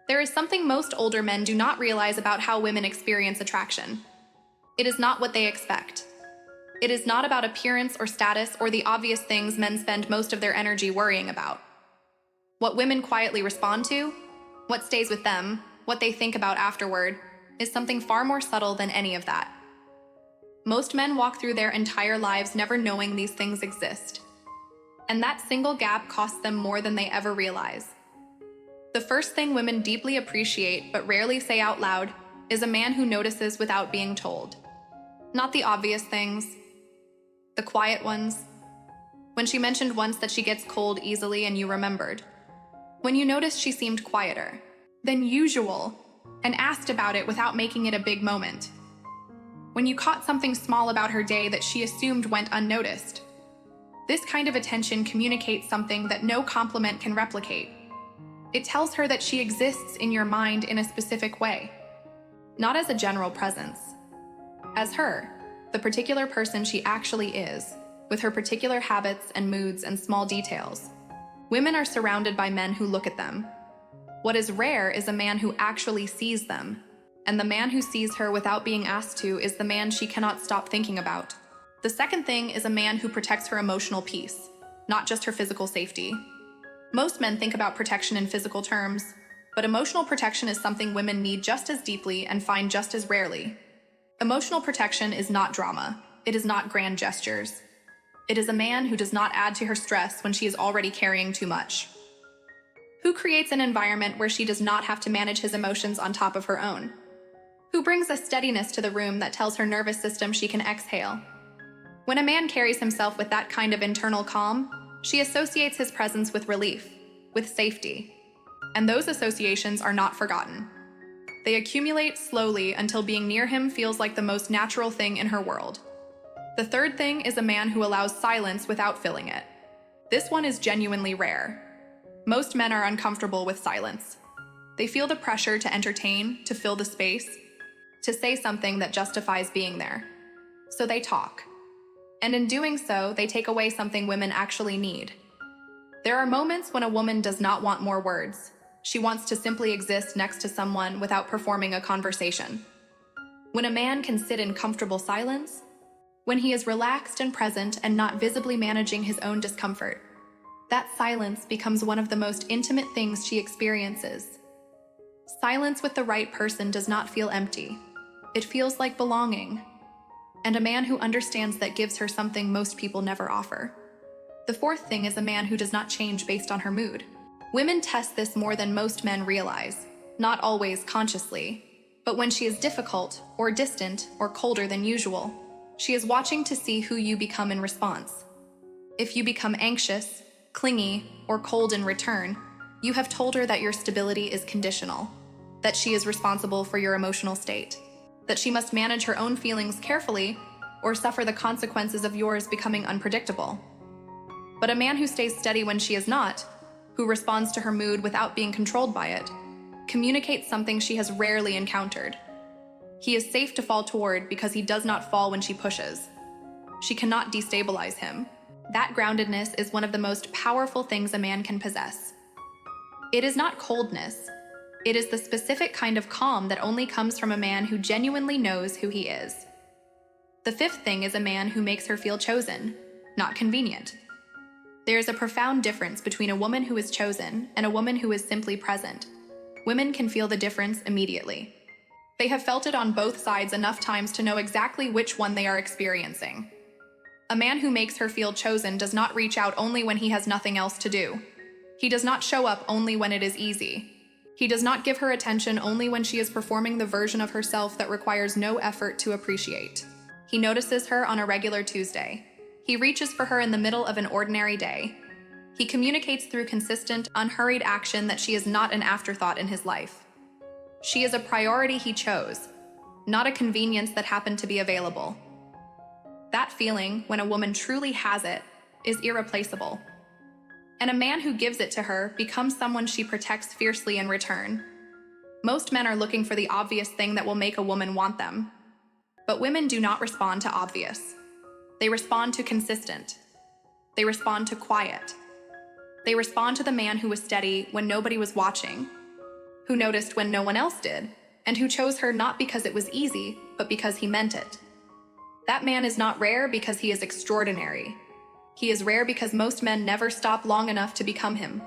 There is something most older men do not realize about how women experience attraction. It is not what they expect. It is not about appearance or status or the obvious things men spend most of their energy worrying about. What women quietly respond to, what stays with them, what they think about afterward, is something far more subtle than any of that. Most men walk through their entire lives never knowing these things exist. And that single gap costs them more than they ever realize. The first thing women deeply appreciate but rarely say out loud is a man who notices without being told. Not the obvious things, the quiet ones. When she mentioned once that she gets cold easily and you remembered. When you noticed she seemed quieter than usual and asked about it without making it a big moment. When you caught something small about her day that she assumed went unnoticed. This kind of attention communicates something that no compliment can replicate. It tells her that she exists in your mind in a specific way, not as a general presence. As her, the particular person she actually is, with her particular habits and moods and small details. Women are surrounded by men who look at them. What is rare is a man who actually sees them, and the man who sees her without being asked to is the man she cannot stop thinking about. The second thing is a man who protects her emotional peace, not just her physical safety. Most men think about protection in physical terms, but emotional protection is something women need just as deeply and find just as rarely. Emotional protection is not drama. It is not grand gestures. It is a man who does not add to her stress when she is already carrying too much. Who creates an environment where she does not have to manage his emotions on top of her own. Who brings a steadiness to the room that tells her nervous system she can exhale. When a man carries himself with that kind of internal calm, she associates his presence with relief, with safety. And those associations are not forgotten. They accumulate slowly until being near him feels like the most natural thing in her world. The third thing is a man who allows silence without filling it. This one is genuinely rare. Most men are uncomfortable with silence. They feel the pressure to entertain, to fill the space, to say something that justifies being there. So they talk. And in doing so, they take away something women actually need. There are moments when a woman does not want more words. She wants to simply exist next to someone without performing a conversation. When a man can sit in comfortable silence, when he is relaxed and present and not visibly managing his own discomfort, that silence becomes one of the most intimate things she experiences. Silence with the right person does not feel empty. It feels like belonging. And a man who understands that gives her something most people never offer. The fourth thing is a man who does not change based on her mood. Women test this more than most men realize, not always consciously, but when she is difficult, or distant, or colder than usual, she is watching to see who you become in response. If you become anxious, clingy, or cold in return, you have told her that your stability is conditional, that she is responsible for your emotional state, that she must manage her own feelings carefully or suffer the consequences of yours becoming unpredictable. But a man who stays steady when she is not, who responds to her mood without being controlled by it, communicates something she has rarely encountered. He is safe to fall toward because he does not fall when she pushes. She cannot destabilize him. That groundedness is one of the most powerful things a man can possess. It is not coldness. It is the specific kind of calm that only comes from a man who genuinely knows who he is. The fifth thing is a man who makes her feel chosen, not convenient. There is a profound difference between a woman who is chosen and a woman who is simply present. Women can feel the difference immediately. They have felt it on both sides enough times to know exactly which one they are experiencing. A man who makes her feel chosen does not reach out only when he has nothing else to do. He does not show up only when it is easy. He does not give her attention only when she is performing the version of herself that requires no effort to appreciate. He notices her on a regular Tuesday. He reaches for her in the middle of an ordinary day. He communicates through consistent, unhurried action that she is not an afterthought in his life. She is a priority he chose, not a convenience that happened to be available. That feeling, when a woman truly has it, is irreplaceable. And a man who gives it to her becomes someone she protects fiercely in return. Most men are looking for the obvious thing that will make a woman want them. But women do not respond to obvious. They respond to consistent. They respond to quiet. They respond to the man who was steady when nobody was watching, who noticed when no one else did, and who chose her not because it was easy, but because he meant it. That man is not rare because he is extraordinary. He is rare because most men never stop long enough to become him.